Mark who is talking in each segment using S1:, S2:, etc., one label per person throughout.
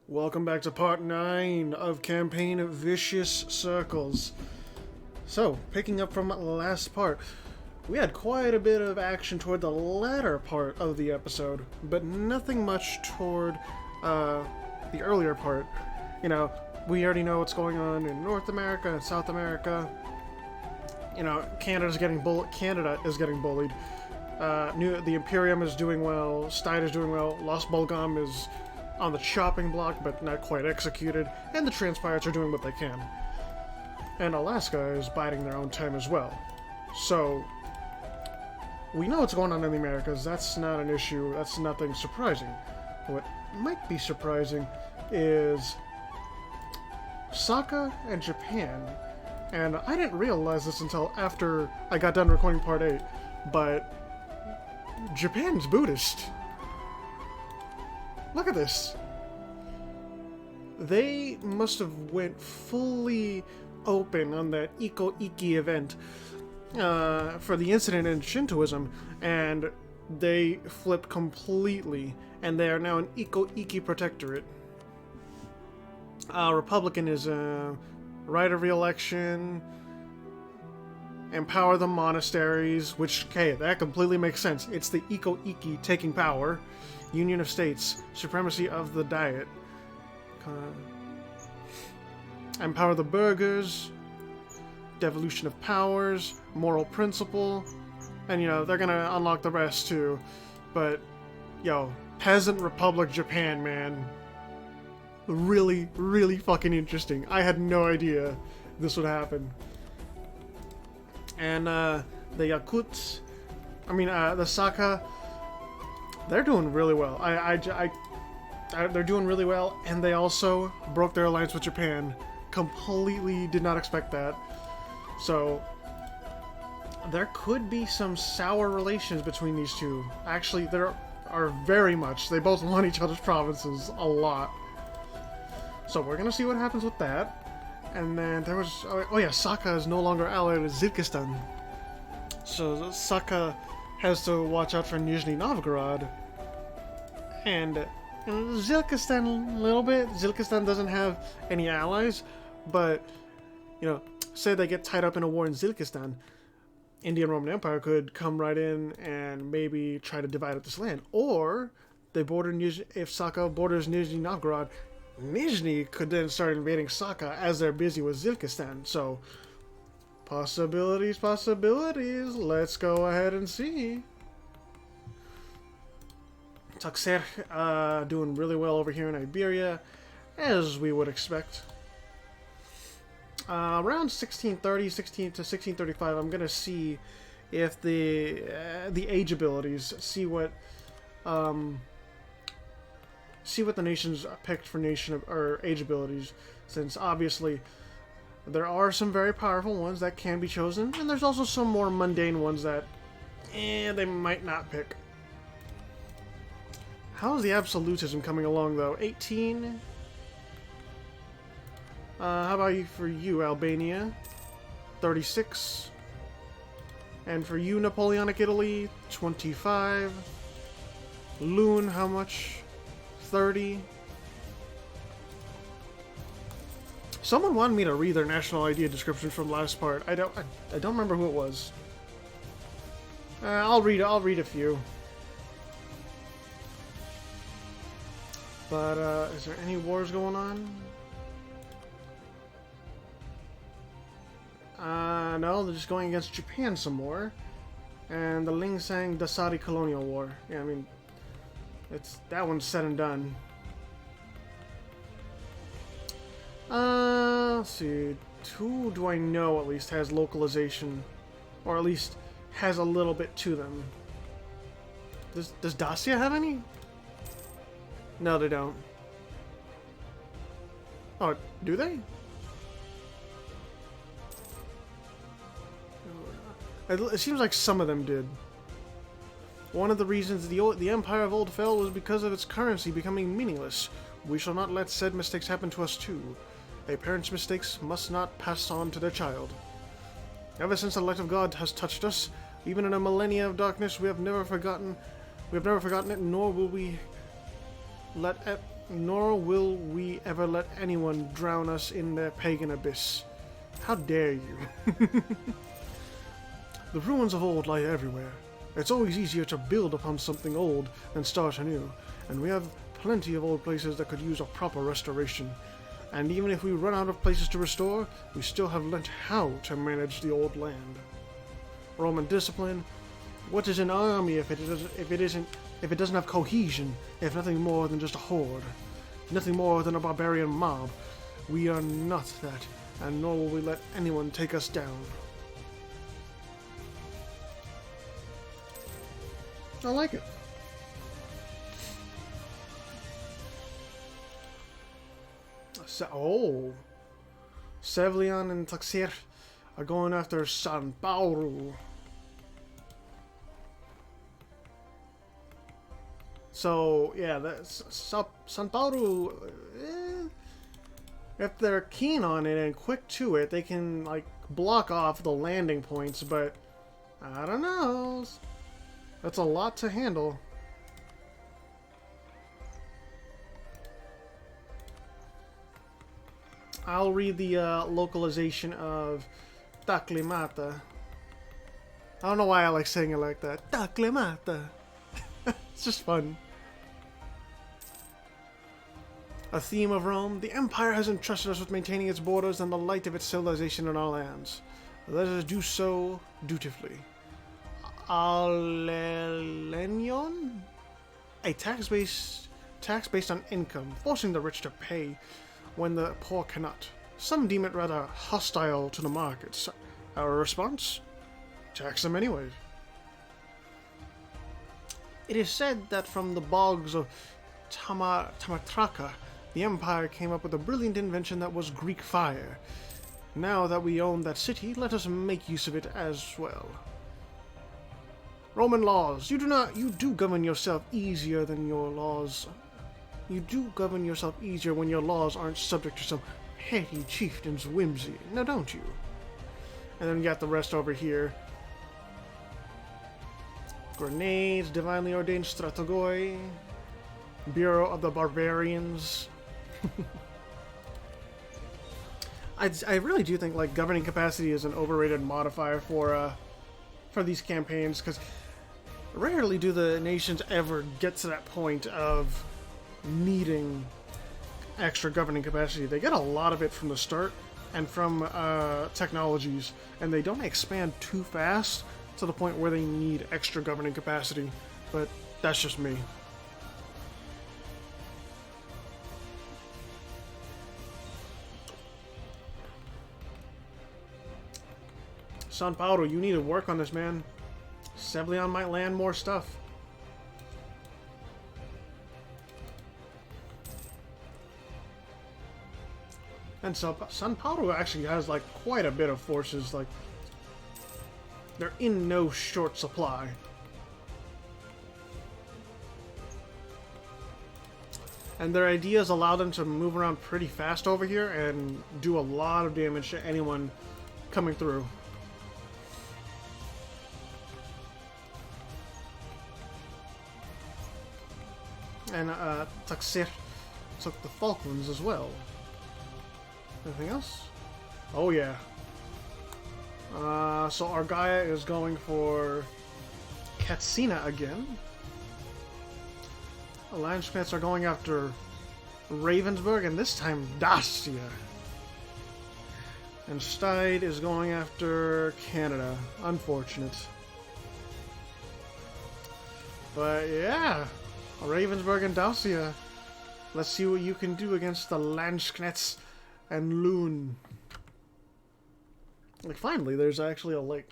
S1: Welcome back to part 9 of Campaign Vicious Circles. So, picking up from last part, we had quite a bit of action toward the latter part of the episode, but nothing much toward the earlier part. You know, we already know what's going on in North America and South America. You know, Canada is getting bullied. The Imperium is doing well. Stein is doing well. Lost Bulgam is on the chopping block, but not quite executed, and the Transpirates are doing what they can. And Alaska is biding their own time as well. So, we know what's going on in the Americas. That's not an issue. That's nothing surprising. What might be surprising is Sokka and Japan. And I didn't realize this until after I got done recording part 8, but Japan's Buddhist. Look at this. They must have went fully open on that Iko Iki event for the incident in Shintoism, and they flipped completely, and they are now an Iko Iki protectorate. Republicanism, right of re-election, empower the monasteries, which, okay, that completely makes sense. It's the Iko Iki taking power. Union of States, supremacy of the diet. Empower the burghers, devolution of powers, moral principle, and you know, they're gonna unlock the rest too. But, yo, Peasant Republic Japan, man. Really, really fucking interesting. I had no idea this would happen. And, the Yakuts, the Saka, they're doing really well. They're doing really well, and they also broke their alliance with Japan. Completely did not expect that. So, there could be some sour relations between these two. Actually, there are very much. They both want each other's provinces a lot. So, we're gonna see what happens with that. And then there was... Oh yeah, Sokka is no longer allied with Zilkistan. So, Sokka has to watch out for Nizhny Novgorod. And Zilkistan a little bit. Zilkistan doesn't have any allies, but, you know, say they get tied up in a war in Zilkistan, Indian Roman Empire could come right in and maybe try to divide up this land. Or, if Sokka borders Nizhny Novgorod, Nizhny could then start invading Sokka as they're busy with Zilkistan. So, possibilities. Let's go ahead and see. Taxer doing really well over here in Iberia, as we would expect. Around 1630, 16 to 1635, I'm gonna see if the age abilities, see what the nations picked for age abilities, since obviously there are some very powerful ones that can be chosen, and there's also some more mundane ones that they might not pick. How's the absolutism coming along, though? 18? How about for you, Albania? 36. And for you, Napoleonic Italy, 25. Loon, how much? 30. Someone wanted me to read their national idea description from last part. I don't remember who it was. I'll read a few. But, is there any wars going on? No, they're just going against Japan some more. And the Lingsang Dasari Colonial War. Yeah, I mean, that one's said and done. Let's see. Who do I know at least has localization? Or at least has a little bit to them. Does Dacia have any? No, they don't. Oh, do they? It seems like some of them did. One of the reasons the Empire of Old fell was because of its currency becoming meaningless. We shall not let said mistakes happen to us too. A parent's mistakes must not pass on to their child. Ever since the light of God has touched us, even in a millennia of darkness, we have never forgotten it, nor will we let nor will we ever let anyone drown us in their pagan abyss. How dare you? The ruins of old lie everywhere. It's always easier to build upon something old than start anew, and we have plenty of old places that could use a proper restoration. And even if we run out of places to restore, we still have learnt how to manage the old land. Roman discipline. What is an army if it doesn't have cohesion, if nothing more than just a horde? Nothing more than a barbarian mob. We are not that, and nor will we let anyone take us down. I like it. Sevlian and Taxir are going after San Paulo. So, yeah, San Paulo, if they're keen on it and quick to it, they can, like, block off the landing points, but I don't know. That's a lot to handle. I'll read the localization of Taklimata. I don't know why I like saying it like that. Taklimata. It's just fun. A theme of Rome. The Empire has entrusted us with maintaining its borders and the light of its civilization in our lands. Let us do so dutifully. Alelenion? A tax based on income, forcing the rich to pay when the poor cannot. Some deem it rather hostile to the markets. Our response? Tax them anyways. It is said that from the bogs of Tamatraka, the Empire came up with a brilliant invention that was Greek fire. Now that we own that city, let us make use of it as well. Roman laws. You do govern yourself easier than your laws. You do govern yourself easier when your laws aren't subject to some petty chieftain's whimsy. Now don't you? And then you got the rest over here. Grenades, divinely ordained strategoi, Bureau of the Barbarians. I really do think like governing capacity is an overrated modifier for these campaigns, because rarely do the nations ever get to that point of needing extra governing capacity. They get a lot of it from the start and from technologies, and they don't expand too fast to the point where they need extra governing capacity, but that's just me. San Paulo, you need to work on this, man. Sevlian might land more stuff. And so San Paulo actually has like quite a bit of forces. Like, they're in no short supply. And their ideas allow them to move around pretty fast over here and do a lot of damage to anyone coming through. And Taxir took the Falklands as well. Anything else? Oh yeah. So Argaia is going for Katsina again. The Landsknets are going after Ravensburg, and this time Dacia. And Steid is going after Canada. Unfortunate. But yeah, Ravensburg and Dacia. Let's see what you can do against the Landsknets and Loon. Like, finally, there's actually a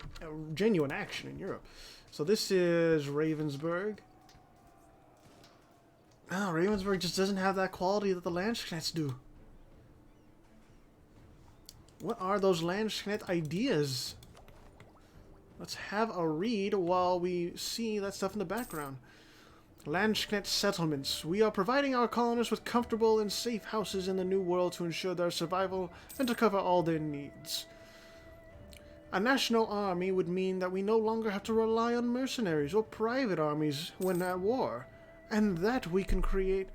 S1: genuine action in Europe. So this is Ravensburg. No, Ravensburg just doesn't have that quality that the Landsknets do. What are those Landsknet ideas? Let's have a read while we see that stuff in the background. Landsknet settlements. We are providing our colonists with comfortable and safe houses in the New World to ensure their survival and to cover all their needs. A national army would mean that we no longer have to rely on mercenaries or private armies when at war, and that we can create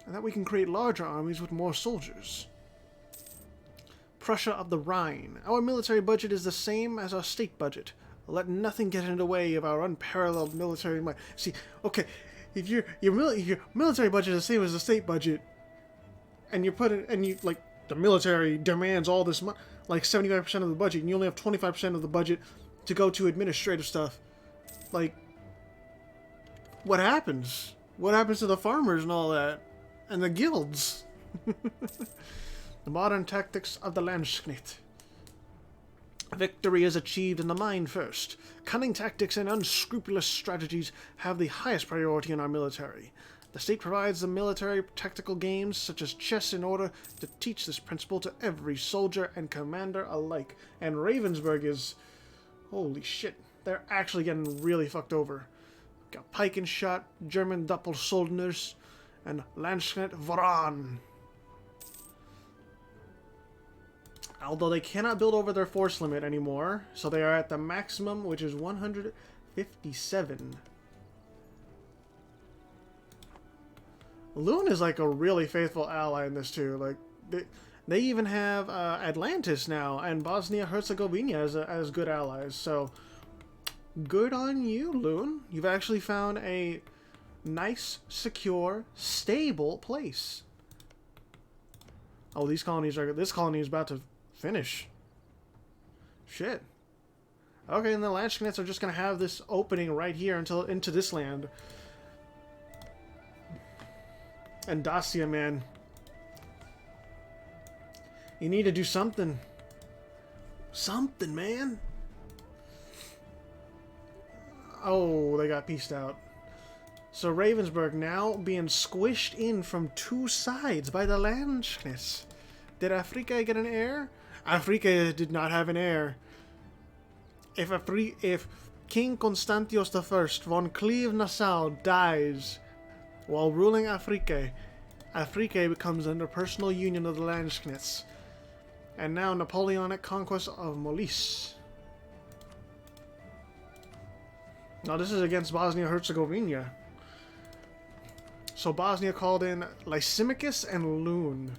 S1: and that we can create larger armies with more soldiers. Prussia of the Rhine. Our military budget is the same as our state budget. Let nothing get in the way of our unparalleled military might. See, okay, if your military budget is the same as the state budget, and the military demands all this money, like 75% of the budget, and you only have 25% of the budget to go to administrative stuff, like, what happens? What happens to the farmers and all that? And the guilds? The modern tactics of the Landsknecht. Victory is achieved in the mind first. Cunning tactics and unscrupulous strategies have the highest priority in our military. The state provides the military tactical games such as chess in order to teach this principle to every soldier and commander alike. And Ravensburg is... holy shit. They're actually getting really fucked over. Got pike and shot, German Doppelsoldners, and Landsknecht Voran. Although they cannot build over their force limit anymore, so they are at the maximum, which is 157. Lune is like a really faithful ally in this too. Like they even have Atlantis now and Bosnia-Herzegovina as good allies. So good on you, Lune. You've actually found a nice, secure, stable place. Oh, this colony is about to finish. Shit. Okay, and the Landsknechts are just gonna have this opening right here until into this land. And Dacia, man. You need to do something. Something, man. Oh, they got pieced out. So Ravensburg now being squished in from two sides by the Landsknechts. Did Afrika get an heir? Afrika did not have an heir. If King Constantius I von Cleve-Nassau dies while ruling Afrika, Afrika becomes under personal union of the Landsknechts. And now Napoleonic conquest of Molise. Now this is against Bosnia-Herzegovina. So Bosnia called in Lysimachus and Lune.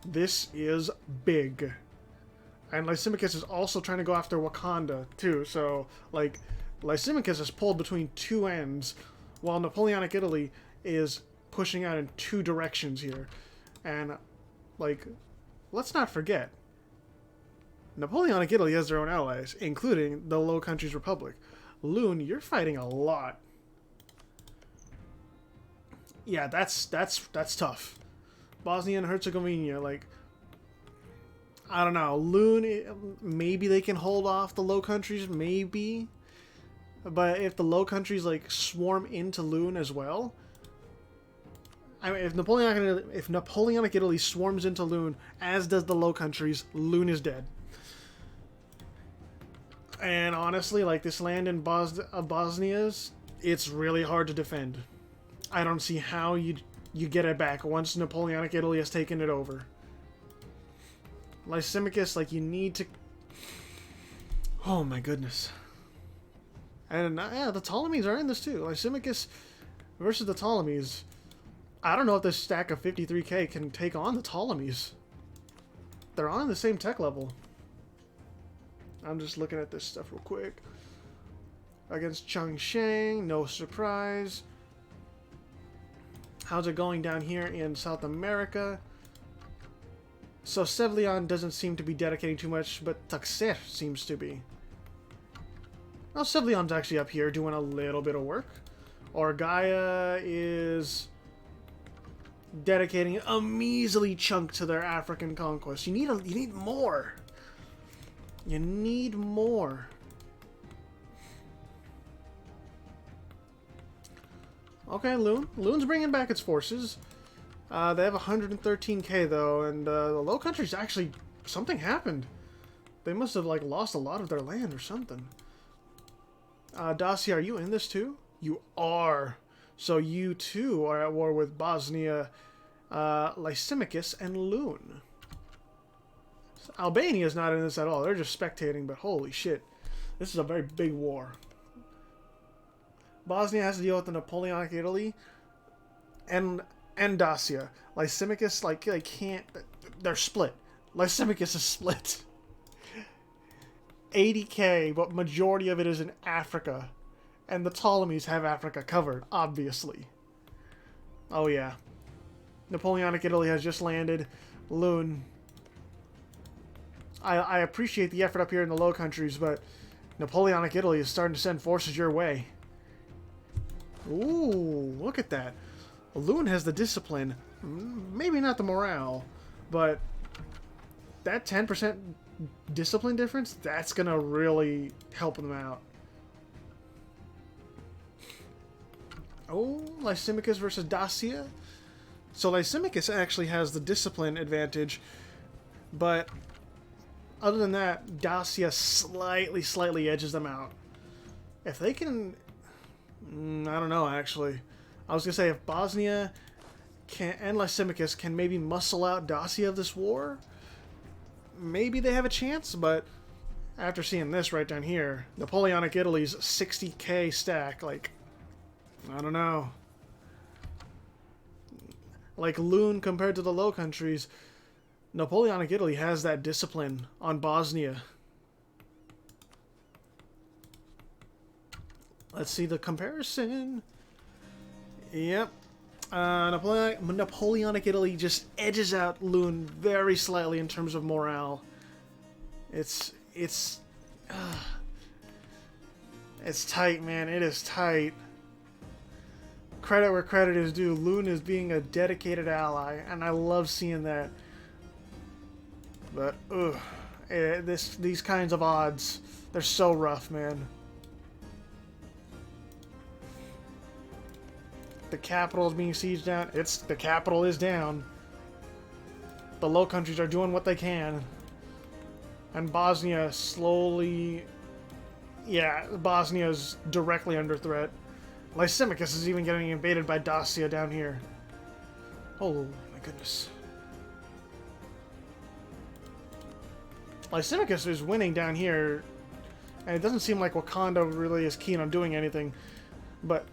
S1: This is big. And Lysimachus is also trying to go after Wakanda, too. So, like, Lysimachus is pulled between two ends, while Napoleonic Italy is pushing out in two directions here. And, like, let's not forget, Napoleonic Italy has their own allies, including the Low Countries Republic. Lune, you're fighting a lot. Yeah, that's tough. Bosnia and Herzegovina, like, I don't know. Lune, maybe they can hold off the Low Countries, maybe. But if the Low Countries, like, swarm into Lune as well, I mean, if Napoleonic Italy swarms into Lune, as does the Low Countries, Lune is dead. And honestly, like, this land in Bosnia's, it's really hard to defend. I don't see how you get it back once Napoleonic Italy has taken it over. Lysimachus, like, you need to... Oh my goodness. And yeah, the Ptolemies are in this too. Lysimachus versus the Ptolemies. I don't know if this stack of 53k can take on the Ptolemies. They're on the same tech level. I'm just looking at this stuff real quick. Against Chongsheng, no surprise. How's it going down here in South America? So Sevlion doesn't seem to be dedicating too much, but Taxer seems to be. Well, Sevlion's actually up here doing a little bit of work. Orgaia is dedicating a measly chunk to their African conquest. You need more. You need more. Okay, Lune. Lune's bringing back its forces. They have 113k though, and the Low Countries actually, something happened. They must have, like, lost a lot of their land or something. Dacia, are you in this too? You are. So you too are at war with Bosnia, Lysimachus, and Lune. Albania's not in this at all. They're just spectating, but holy shit. This is a very big war. Bosnia has to deal with the Napoleonic Italy. And and Dacia. Lysimachus, like, they can't... They're split. Lysimachus is split. 80k, but majority of it is in Africa. And the Ptolemies have Africa covered, obviously. Oh, yeah. Napoleonic Italy has just landed. Loon. I appreciate the effort up here in the Low Countries, but Napoleonic Italy is starting to send forces your way. Ooh, look at that. Loon has the discipline. Maybe not the morale, but that 10% discipline difference, that's going to really help them out. Oh, Lysimachus versus Dacia. So Lysimachus actually has the discipline advantage, but other than that, Dacia slightly edges them out. If they can... I don't know, actually. I was going to say, if Bosnia and Lysimachus can maybe muscle out Dacia of this war, maybe they have a chance, but after seeing this right down here, Napoleonic Italy's 60k stack, like, I don't know. Like Loon compared to the Low Countries, Napoleonic Italy has that discipline on Bosnia. Let's see the comparison. Yep. Napoleonic Italy just edges out Loon very slightly in terms of morale. It's tight, man. It is tight. Credit where credit is due. Loon is being a dedicated ally, and I love seeing that. But these kinds of odds, they're so rough, man. The capital is being sieged down. The capital is down. The Low Countries are doing what they can. And Bosnia slowly... Yeah, Bosnia is directly under threat. Lysimachus is even getting invaded by Dacia down here. Oh, my goodness. Lysimachus is winning down here. And it doesn't seem like Wakanda really is keen on doing anything. But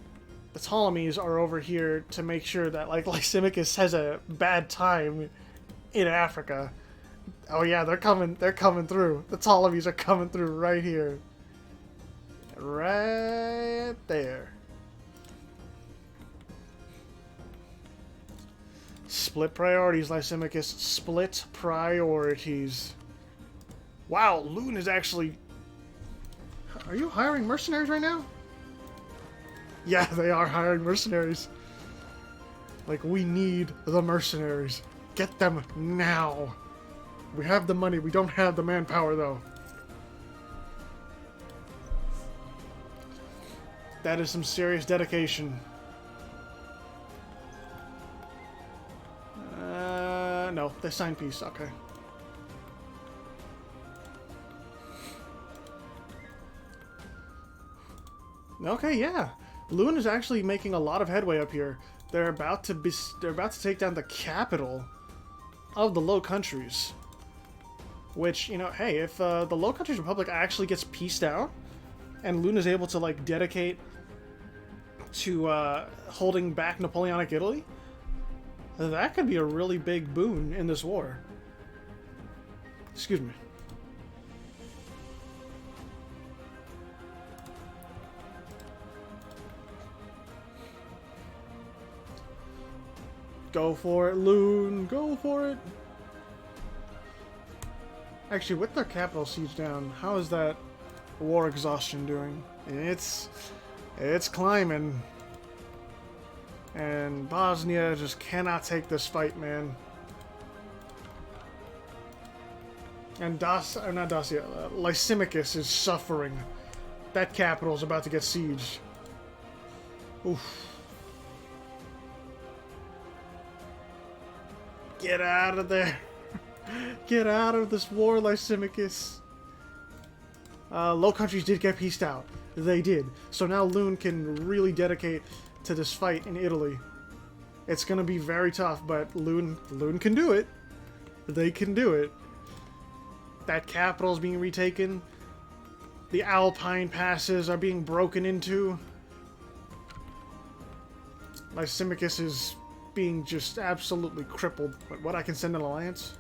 S1: the Ptolemies are over here to make sure that, like, Lysimachus has a bad time in Africa. Oh yeah, they're coming through. The Ptolemies are coming through right here. Right there. Split priorities, Lysimachus. Split priorities. Wow, Loon is actually... Are you hiring mercenaries right now? Yeah, they are hiring mercenaries. Like, we need the mercenaries. Get them now. We have the money. We don't have the manpower, though. That is some serious dedication. No, they signed peace. Okay. Okay, yeah. Loon is actually making a lot of headway up here. They're about to take down the capital of the Low Countries. Which, you know, hey, if the Low Countries Republic actually gets pieced out, and Loon is able to, like, dedicate to holding back Napoleonic Italy, that could be a really big boon in this war. Excuse me. Go for it, Loon. Go for it. Actually, with their capital siege down, how is that war exhaustion doing? It's climbing. And Bosnia just cannot take this fight, man. And Lysimachus is suffering. That capital is about to get sieged. Oof. Get out of there. Get out of this war, Lysimachus. Low Countries did get pieced out. They did. So now Loon can really dedicate to this fight in Italy. It's going to be very tough, but Loon can do it. They can do it. That capital is being retaken. The Alpine passes are being broken into. Lysimachus is being just absolutely crippled. But what, I can send an alliance?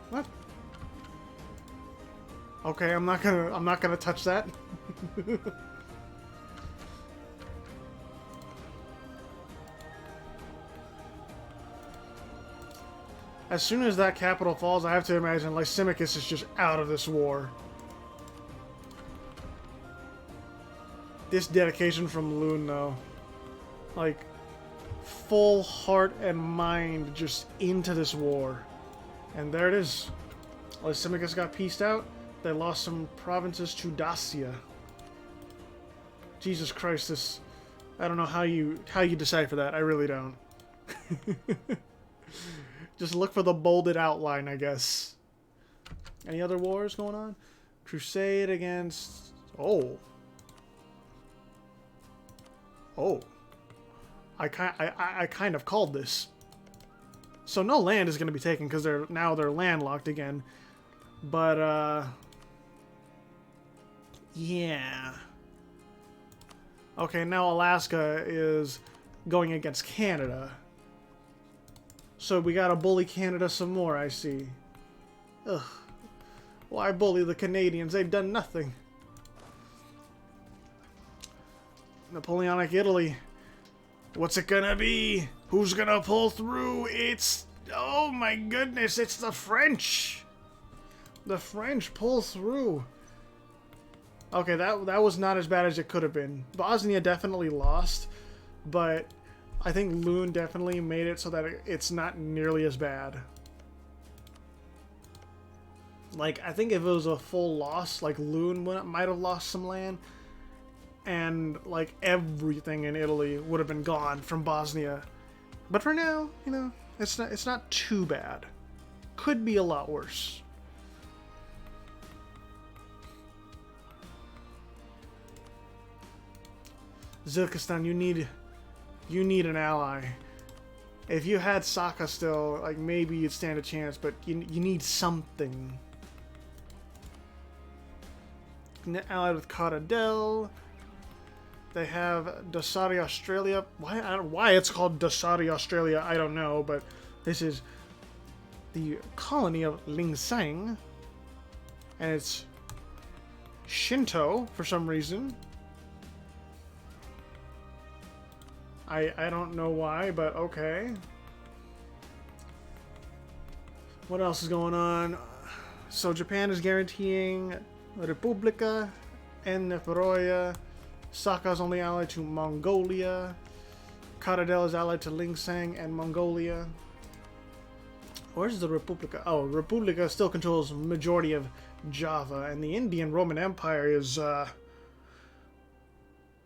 S1: What? Okay, I'm not gonna touch that. As soon as that capital falls, I have to imagine Lysimachus is just out of this war. This dedication from Lune, though. Like, full heart and mind just into this war. And there it is. Lysimachus got pieced out. They lost some provinces to Dacia. Jesus Christ, this... I don't know how you decipher that. I really don't. Just look for the bolded outline, I guess. Any other wars going on? Crusade against... Oh. Oh. I kind of called this. So no land is going to be taken because they're landlocked again. But, yeah. Okay, now Alaska is going against Canada. So we gotta bully Canada some more, I see. Ugh. Why bully the Canadians? They've done nothing. Napoleonic Italy. What's it gonna be? Who's gonna pull through? It's... Oh my goodness, it's the French! The French pull through. Okay, that was not as bad as it could have been. Bosnia definitely lost, but... I think Lune definitely made it so that it's not nearly as bad. Like, I think if it was a full loss, like, Lune might have lost some land. And, like, everything in Italy would have been gone from Bosnia. But for now, you know, it's not too bad. Could be a lot worse. Zilkistan, you need an ally. If you had Saka still, like, maybe you'd stand a chance, but you need something. Allied with Cotadel. They have Dasari Australia. Why it's called Dasari Australia, I don't know, but this is the colony of Lingsang. And it's Shinto for some reason. I don't know why, but okay. What else is going on? So Japan is guaranteeing Republika and Neferoya. Saka is only allied to Mongolia. Cotadel is allied to Lingsang and Mongolia. Where's the Republika? Oh, Republika still controls majority of Java, and the Indian Roman Empire is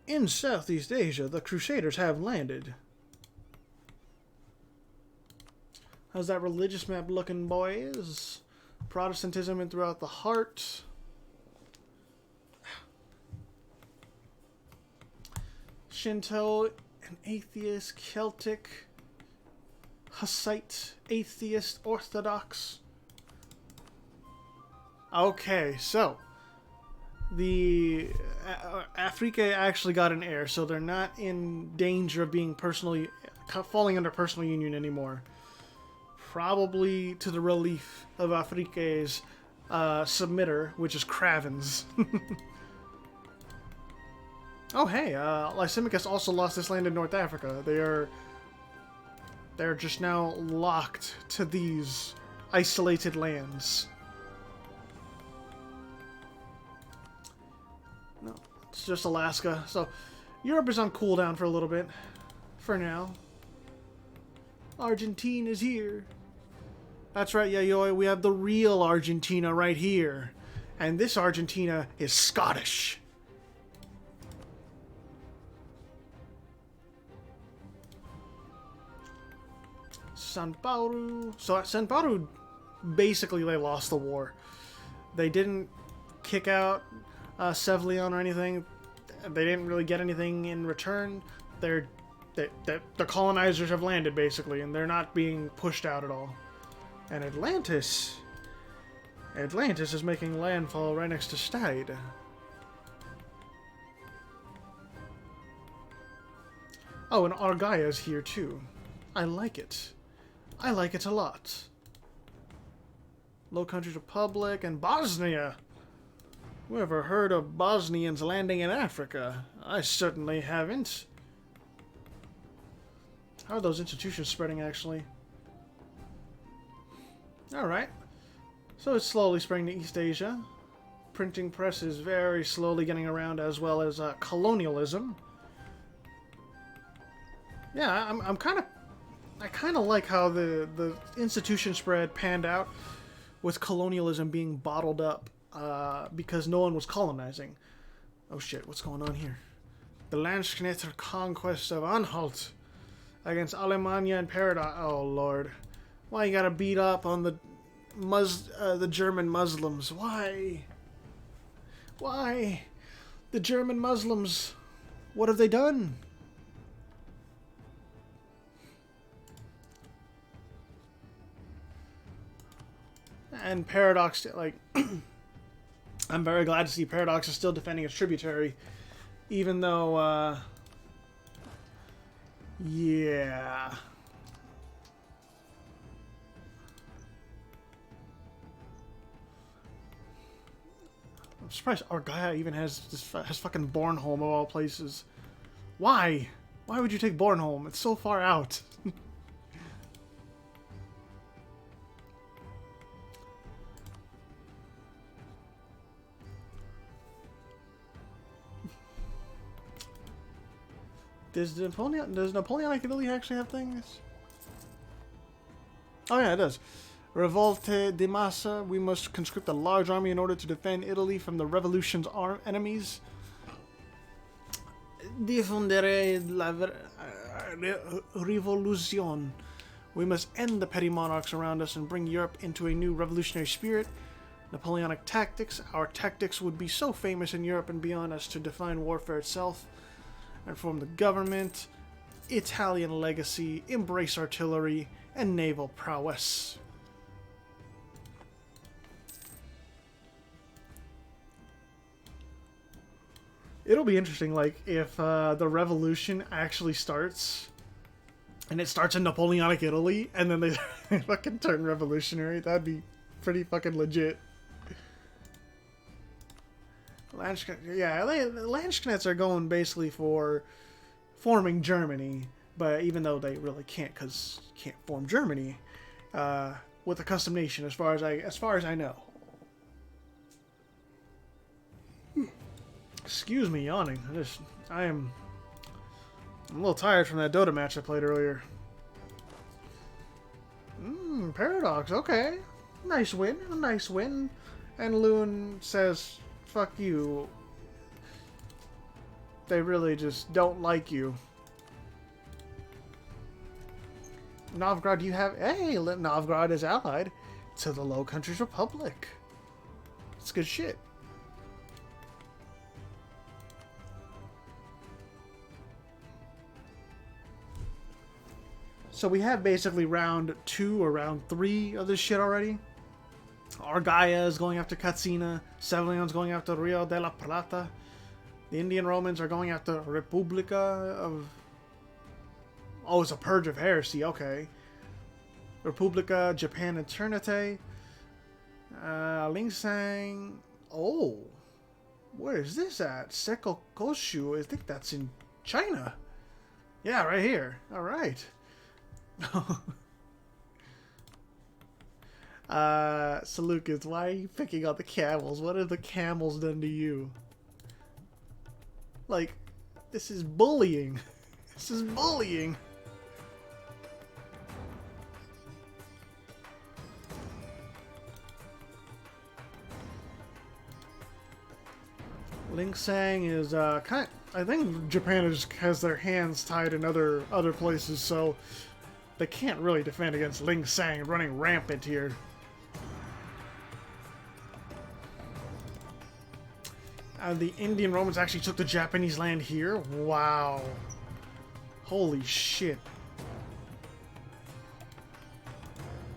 S1: in Southeast Asia. The Crusaders have landed. How's that religious map looking, boys? Protestantism and throughout the heart. Shinto, an atheist, Celtic, Hussite, atheist, Orthodox. Okay, so the Africa actually got an heir, so they're not in danger of being falling under personal union anymore. Probably to the relief of Africa's submitter, which is Cravens. Oh hey, Lysimachus also lost this land in North Africa. They're just now locked to these isolated lands. No, it's just Alaska. So Europe is on cooldown for a little bit. For now. Argentina is here. That's right, Yayoi. We have the real Argentina right here. And this Argentina is Scottish. San Paulo. So at San Paulo, basically they lost the war. They didn't kick out Sevlion or anything. They didn't really get anything in return. The colonizers have landed, basically, and they're not being pushed out at all. And Atlantis is making landfall right next to Stade. Oh, and Argaia's here too. I like it. I like it a lot. Low Countries Republic and Bosnia. Who ever heard of Bosnians landing in Africa? I certainly haven't. How are those institutions spreading, actually? Alright. So it's slowly spreading to East Asia. Printing press is very slowly getting around, as well as colonialism. Yeah, I'm kind of... I kind of like how the institution spread panned out, with colonialism being bottled up because no one was colonizing. Oh shit, what's going on here? The Landsknetter conquest of Anhalt against Alemannia and Paradox. Oh lord. Why you gotta beat up on the German Muslims? Why? Why? The German Muslims. What have they done? And Paradox, like, I'm very glad to see Paradox is still defending its tributary, even though, yeah. I'm surprised Argaia even has fucking Bornholm of all places. Why? Why would you take Bornholm? It's so far out. Does Napoleonic Italy actually have things? Oh yeah, it does. Revolte di massa. We must conscript a large army in order to defend Italy from the revolution's enemies. Diffondere la rivoluzione. We must end the petty monarchs around us and bring Europe into a new revolutionary spirit. Napoleonic tactics. Our tactics would be so famous in Europe and beyond as to define warfare itself. Reform the government, Italian legacy, embrace artillery, and naval prowess. It'll be interesting, like, if the revolution actually starts, and it starts in Napoleonic Italy, and then they fucking turn revolutionary. That'd be pretty fucking legit. Landsknets are going basically for forming Germany, but even though they really can't, because you can't form Germany with a custom nation, as far as I know. Excuse me, yawning. I'm a little tired from that Dota match I played earlier. Paradox. Okay, nice win. A nice win. And Loon says, fuck you. They really just don't like you. Novgorod, you have... Hey, Novgorod is allied to the Low Countries Republic. It's good shit. So we have basically round 2 or round 3 of this shit already. Argaia is going after Katsina. Sevillion's going after Rio de la Plata. The Indian Romans are going after Republica of... Oh, it's a purge of heresy. Okay. Republica, Japan, and Ternate. Lingsang. Oh. Where is this at? Sekokoshu. I think that's in China. Yeah, right here. Alright. Seleucids, why are you picking on the camels? What have the camels done to you? Like, this is bullying. This is bullying. Lingsang is kind of, I think Japan has their hands tied in other places, so they can't really defend against Lingsang running rampant here. The Indian Romans actually took the Japanese land here? Wow. Holy shit.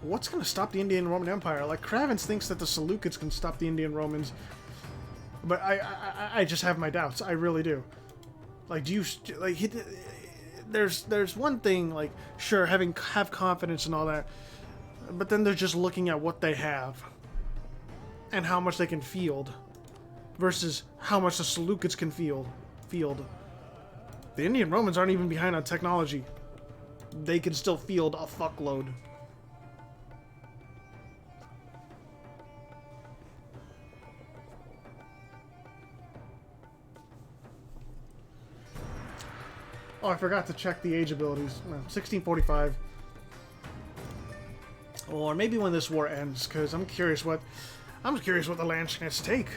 S1: What's going to stop the Indian Roman Empire? Like, Kravens thinks that the Seleucids can stop the Indian Romans. But I just have my doubts. I really do. Like, do you... Like, there's one thing, like, sure, have confidence and all that, but then they're just looking at what they have and how much they can field versus how much the Seleucids can field. The Indian Romans aren't even behind on technology. They can still field a fuckload. Oh, I forgot to check the age abilities. 1645. Or maybe when this war ends, because I'm curious what the Landsknechts take.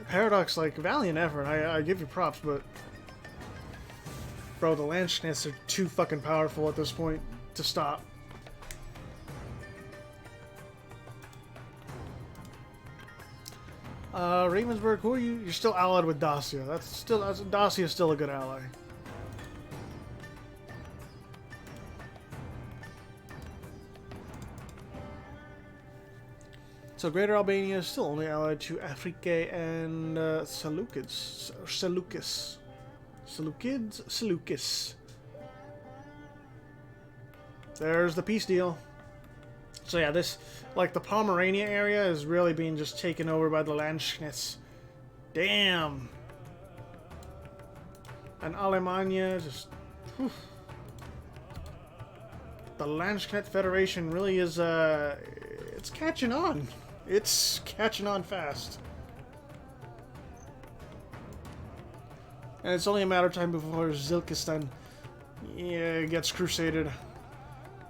S1: Paradox, like, valiant effort. I give you props, but bro, the Landsknechts are too fucking powerful at this point to stop. Ravensburg, who are you? You're still allied with Dacia. Dacia is still a good ally. So Greater Albania is still only allied to Afrique and Seleucids. Seleucids. There's the peace deal. So yeah, this, like, the Pomerania area is really being just taken over by the Landsknechts. Damn. And Alemannia just... Whew. The Landsknecht Federation really is, it's catching on. It's catching on fast. And it's only a matter of time before Zilkistan gets crusaded.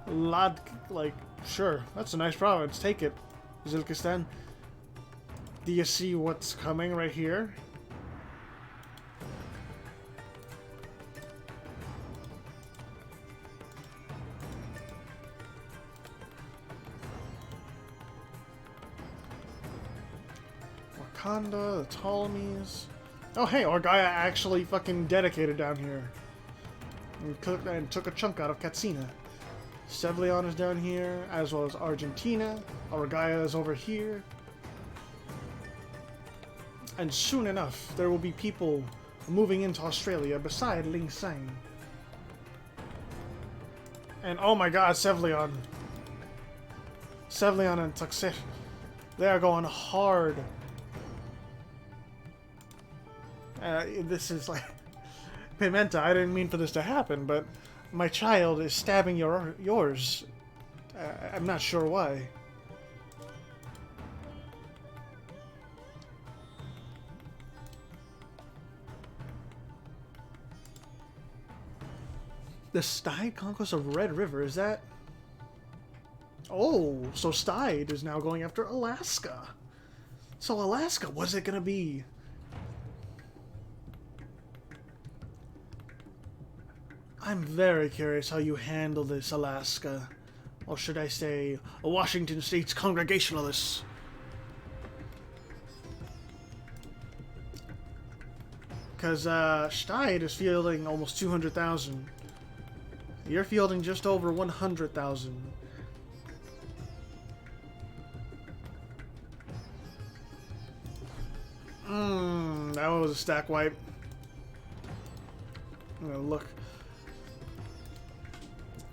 S1: Like, sure, that's a nice province. Take it, Zilkistan. Do you see what's coming right here? Wakanda, the Ptolemies. Oh, hey, Argaia actually fucking dedicated down here. And took a chunk out of Katsina. Sevlion is down here, as well as Argentina. Argaia is over here. And soon enough, there will be people moving into Australia beside Ling Sang. And oh my god, Sevlion. Sevlion and Tuxet. They are going hard. This is like... Pimenta, I didn't mean for this to happen, but my child is stabbing yours. I'm not sure why. The Stide Conquest of Red River, is that... Oh, so Stide is now going after Alaska. So Alaska, what's it gonna be? I'm very curious how you handle this, Alaska. Or should I say, Washington State's Congregationalists. Because Stide is fielding almost 200,000. You're fielding just over 100,000. That was a stack wipe. I'm gonna look.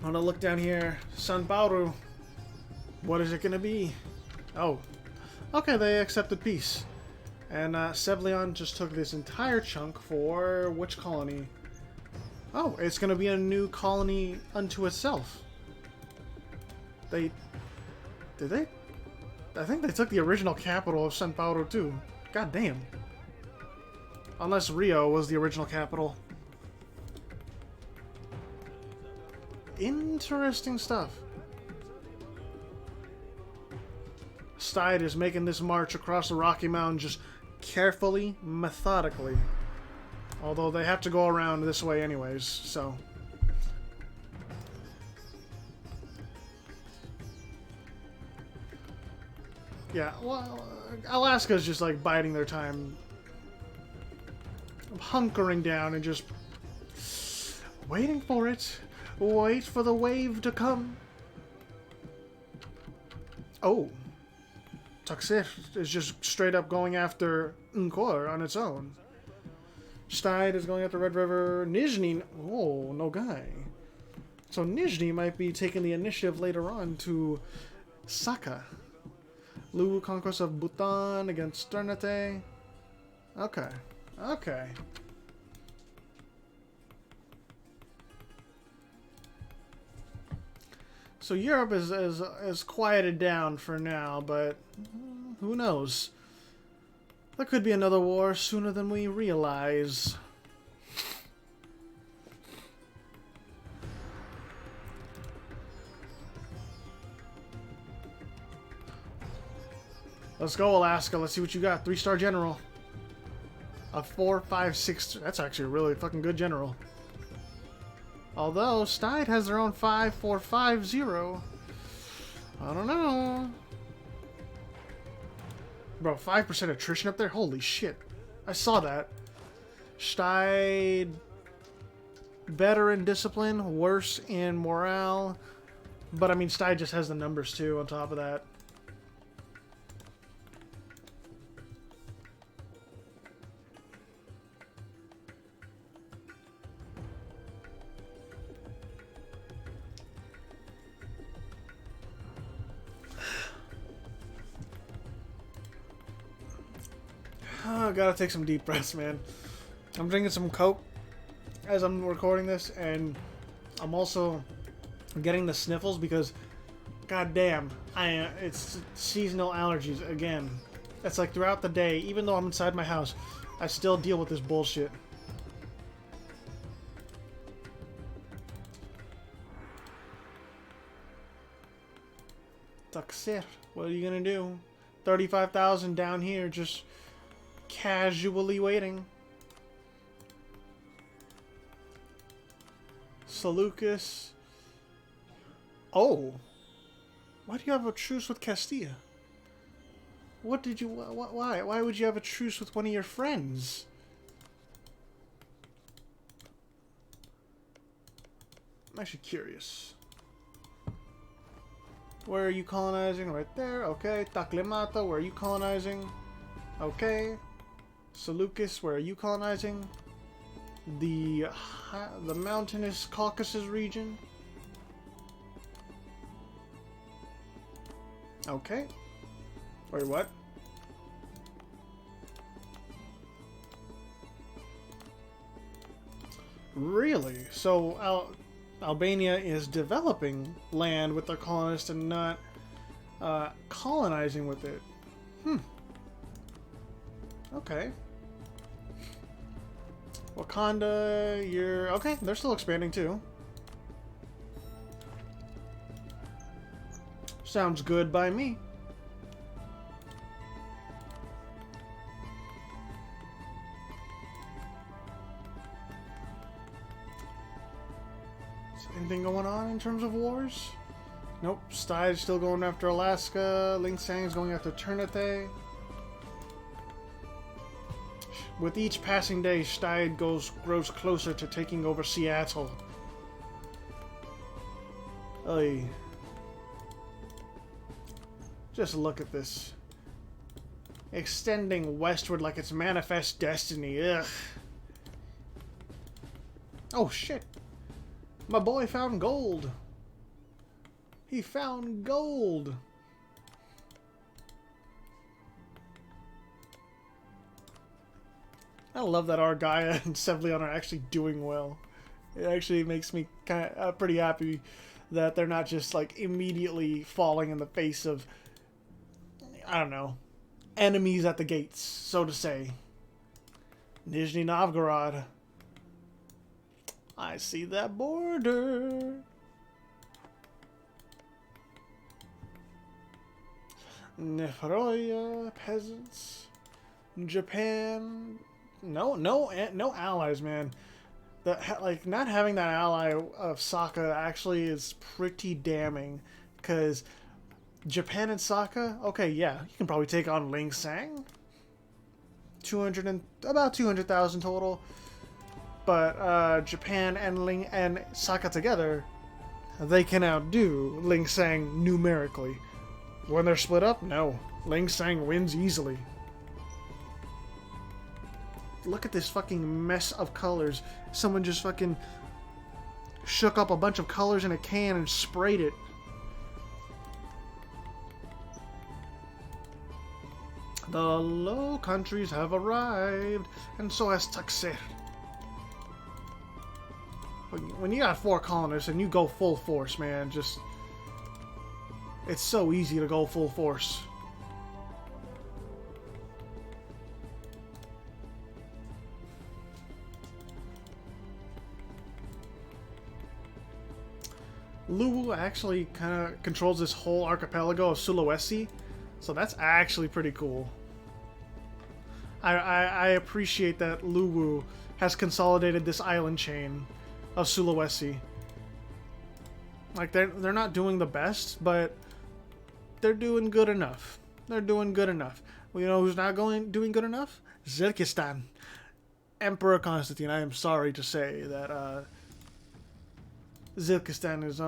S1: I'm gonna look down here. San Paulo. What is it gonna be? Oh. Okay, they accepted peace. And Sevlion just took this entire chunk for which colony? Oh, it's gonna be a new colony unto itself. Did they? I think they took the original capital of San Paulo too. God damn. Unless Rio was the original capital. Interesting stuff. Stide is making this march across the Rocky Mountain just carefully, methodically. Although they have to go around this way anyways, so... Yeah, well, Alaska's just like biding their time. Hunkering down and just... waiting for it. Wait for the wave to come. Oh. Taxir is just straight up going after Ngor on its own. Stide is going after Red River. Nizhny... Oh, no guy. So Nizhny might be taking the initiative later on to Saka. Lu, conquest of Bhutan against Ternate. Okay. Okay. So Europe is quieted down for now, but who knows? There could be another war sooner than we realize. Let's go, Alaska. Let's see what you got. 3-star general. A 4, 5, 6. That's actually a really fucking good general. Although, Stide has their own 5, 4, 5, 0. I don't know. Bro, 5% attrition up there? Holy shit. I saw that. Stide... better in discipline, worse in morale. But, I mean, Stide just has the numbers, too, on top of that. I gotta take some deep breaths, man. I'm drinking some Coke as I'm recording this, and I'm also getting the sniffles because, goddamn, it's seasonal allergies again. It's like throughout the day, even though I'm inside my house, I still deal with this bullshit. Taxir, what are you gonna do? 35,000 down here, just casually waiting. Seleucus. Oh, why do you have a truce with Castilla? What did you? Why? Why would you have a truce with one of your friends? I'm actually curious. Where are you colonizing? Right there. Okay. Taklemata, where are you colonizing? Okay. Seleucus, where are you colonizing? The mountainous Caucasus region. Okay. Wait, what? Really? So Albania is developing land with their colonists and not colonizing with it. Okay. Wakanda, you're... Okay, they're still expanding too. Sounds good by me. Is anything going on in terms of wars? Nope. Stide's still going after Alaska. Ling Sang's going after Ternate. With each passing day, Stide grows closer to taking over Seattle. Oy. Just look at this. Extending westward like it's manifest destiny. Ugh. Oh shit. My boy found gold. He found gold. I love that Argaia and Sevlion are actually doing well. It actually makes me kind of pretty happy that they're not just like immediately falling in the face of, I don't know, enemies at the gates, so to say. Nizhny Novgorod. I see that border. Nefroya, peasants. Japan. No allies, man. Like, not having that ally of Saka actually is pretty damning, because Japan and Saka, okay, yeah, you can probably take on Ling Sang. About 200,000 total. But Japan and Saka together, they can outdo Ling Sang numerically. When they're split up, no. Ling Sang wins easily. Look at this fucking mess of colors. Someone just fucking shook up a bunch of colors in a can and sprayed it. The Low Countries have arrived, and so has Taxer. When you got 4 colonists and you go full force, man, just... It's so easy to go full force. Luwu actually kind of controls this whole archipelago of Sulawesi, so that's actually pretty cool. I appreciate that Luwu has consolidated this island chain of Sulawesi. Like, they're not doing the best, but they're doing good enough. They're doing good enough. Well, you know who's not doing good enough? Zirkistan. Emperor Constantine. I am sorry to say that Zirkistan is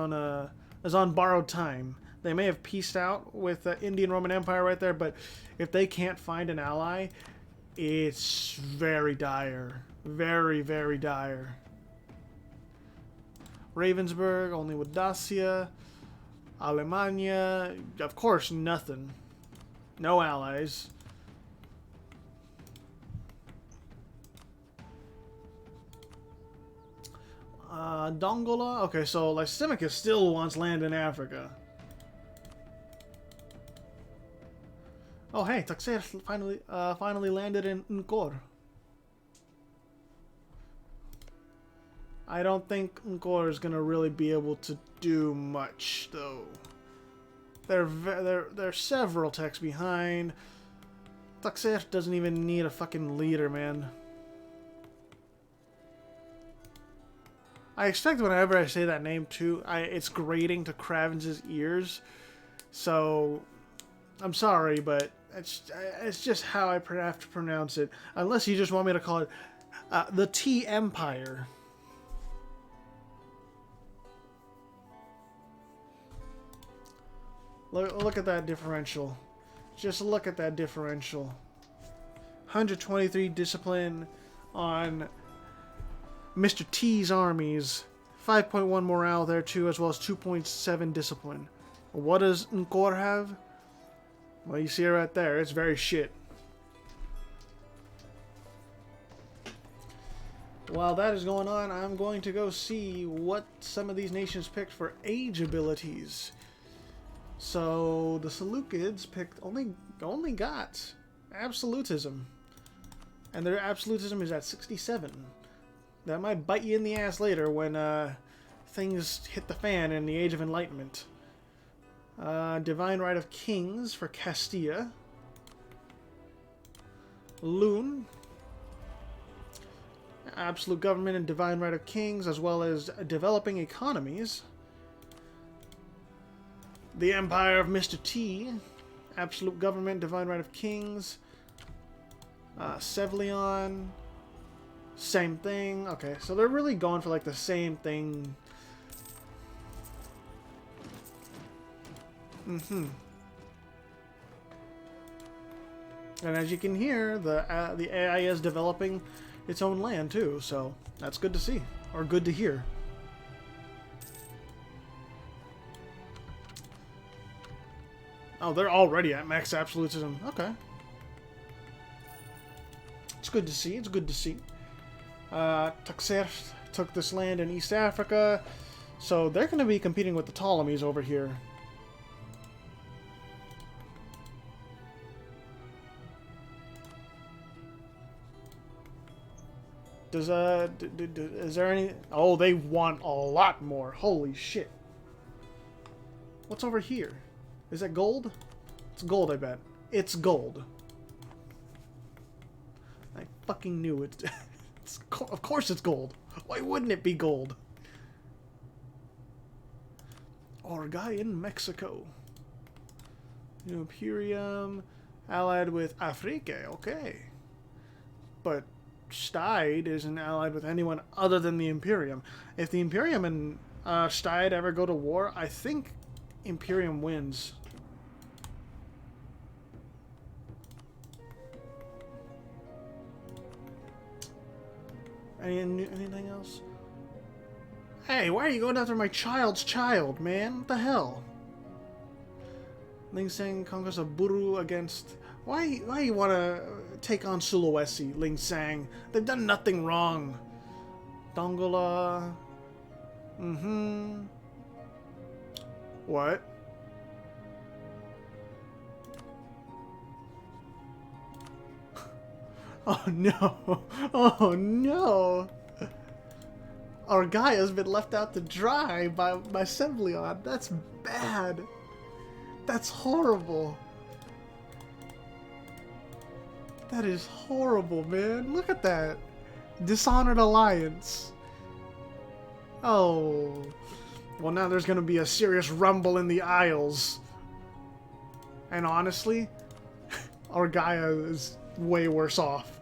S1: on borrowed time. They may have peaced out with the Indian Roman Empire right there, but if they can't find an ally, it's very dire. Very, very dire. Ravensburg, only with Dacia. Alemania, of course, nothing. No allies. Dongola? Okay, so Lysimachus still wants land in Africa. Oh, hey, Taxer finally landed in Ngor. I don't think Ngor is gonna really be able to do much, though. They're several techs behind. Taxer doesn't even need a fucking leader, man. I expect whenever I say that name too, it's grating to Kravens' ears. So I'm sorry, but it's just how I have to pronounce it. Unless you just want me to call it the T Empire. Look at that differential. Just look at that differential. 123 discipline on Mr. T's armies. 5.1 morale there too, as well as 2.7 discipline. What does Ngor have? Well, you see it right there. It's very shit. While that is going on, I'm going to go see what some of these nations picked for age abilities. So the Seleucids picked only got absolutism, and their absolutism is at 67. That might bite you in the ass later when things hit the fan in the Age of Enlightenment. Divine Right of Kings for Castilla. Loon. Absolute Government and Divine Right of Kings, as well as developing economies. The Empire of Mr. T. Absolute Government, Divine Right of Kings. Sevlion. Same thing. Okay, so they're really going for like the same thing. And as you can hear, the AI is developing its own land too, so that's good to see, or good to hear. Oh, they're already at max absolutism. Okay. It's good to see. It's good to see. Taxer took this land in East Africa, so they're going to be competing with the Ptolemies over here. Is there any... Oh, they want a lot more. Holy shit. What's over here? Is that gold? It's gold, I bet. It's gold. I fucking knew it. Of course it's gold. Why wouldn't it be gold? Orgai in Mexico. New Imperium. Allied with Afrique. Okay. But Steid isn't allied with anyone other than the Imperium. If the Imperium and Steid ever go to war, I think Imperium wins. Anything else? Hey, why are you going after my child's child, man? What the hell? Ling Sang conquers a Buru against... Why you want to take on Sulawesi, Ling Sang? They've done nothing wrong. Dongola... What? Oh no! Oh no! Our guy has been left out to dry by Sembleon. That's bad. That's horrible. That is horrible, man. Look at that. Dishonored Alliance. Oh. Well, now there's gonna be a serious rumble in the Isles. And honestly, our Gaia is way worse off.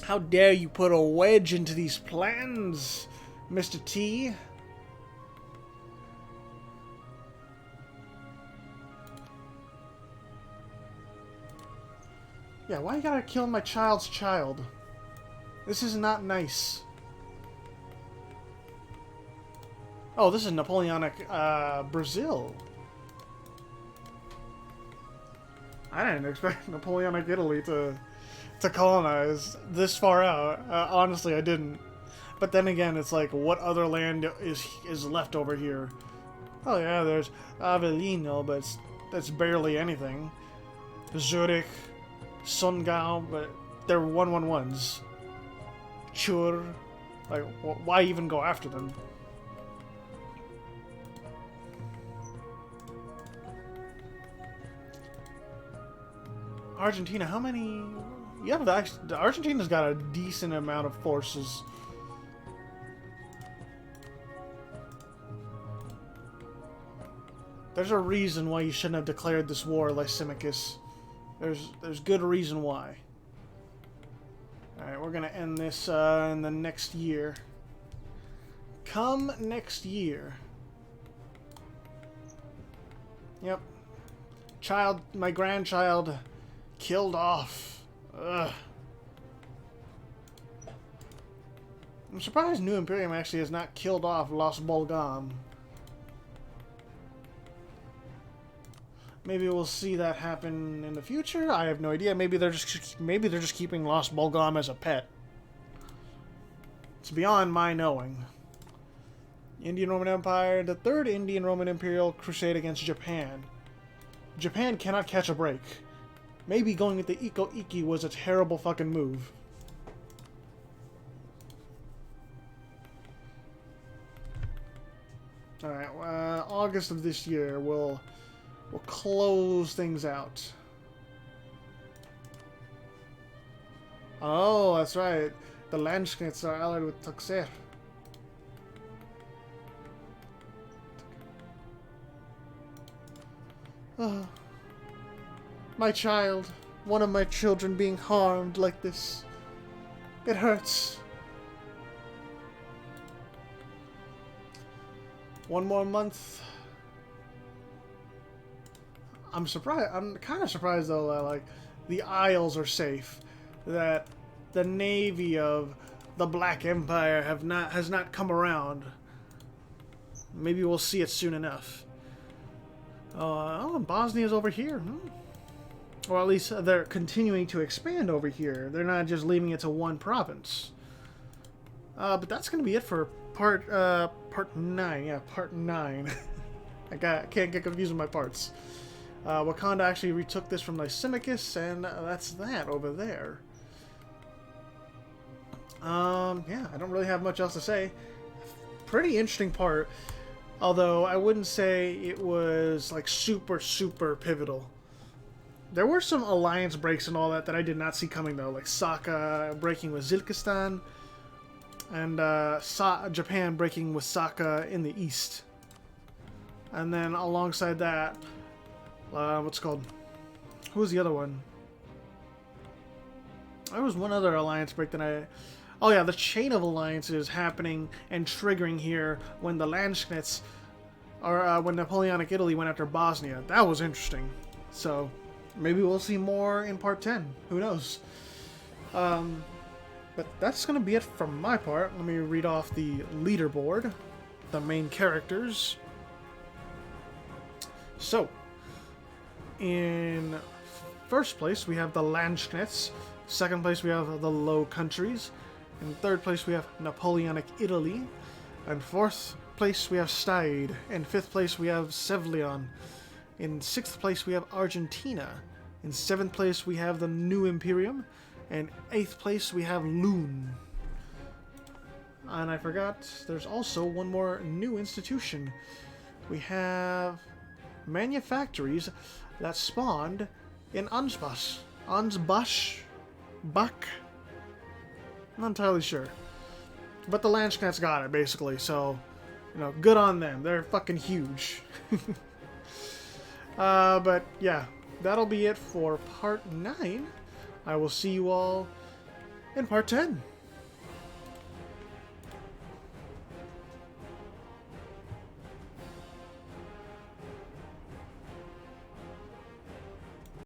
S1: How dare you put a wedge into these plans, Mr. T? Yeah, why you gotta kill my child's child? This is not nice. Oh, this is Napoleonic, Brazil. I didn't expect Napoleonic Italy to colonize this far out. Honestly, I didn't. But then again, it's like, what other land is left over here? Oh yeah, there's Avellino, but that's barely anything. Zurich, Sundgau, but they're 111s. Chur, like, why even go after them? Argentina, how many? Yeah, Argentina's got a decent amount of forces. There's a reason why you shouldn't have declared this war, Lysimachus. There's good reason why. Alright, we're gonna end this in the next year. Come next year. Yep. My grandchild killed off. Ugh. I'm surprised New Imperium actually has not killed off Los Bolgam. Maybe we'll see that happen in the future. I have no idea. Maybe they're just keeping Los Bolgam as a pet. It's beyond my knowing. Indian Roman Empire, the Third Indian Roman Imperial Crusade against Japan. Japan cannot catch a break. Maybe going with the Iko Iki was a terrible fucking move. Alright, August of this year, we'll close things out. Oh, that's right. The Landsknits are allied with Tuxer. Oh. My child. One of my children being harmed like this. It hurts. One more month. I'm surprised. I'm kind of surprised though that like the Isles are safe. That the navy of the Black Empire has not come around. Maybe we'll see it soon enough. Oh, Bosnia's over here. Or at least they're continuing to expand over here. They're not just leaving it to one province. But that's going to be it for part 9. Yeah, part 9. I can't get confused with my parts. Wakanda actually retook this from Lysimachus, and that's that over there. Yeah, I don't really have much else to say. Pretty interesting part. Although I wouldn't say it was like super pivotal. There were some alliance breaks and all that I did not see coming though, like Saka breaking with Zilkistan, and Japan breaking with Saka in the east. And then alongside that, what's it called? Who was the other one? There was one other alliance break that oh yeah, the chain of alliances happening and triggering here when the Landsknits, or when Napoleonic Italy went after Bosnia. That was interesting. So maybe we'll see more in part 10. Who knows? But that's going to be it from my part. Let me read off the leaderboard, the main characters. So, in first place, we have the Landsknets. Second place, we have the Low Countries. In third place, we have Napoleonic Italy. In fourth place, we have Stade. In fifth place, we have Sevlion. In sixth place, we have Argentina. In seventh place, we have the New Imperium. And eighth place, we have Loon. And I forgot, there's also one more new institution. We have manufactories that spawned in Ansbach. Bach? I'm not entirely sure. But the Landsknets got it, basically, so, you know, good on them. They're fucking huge. But, yeah, that'll be it for part 9. I will see you all in part 10.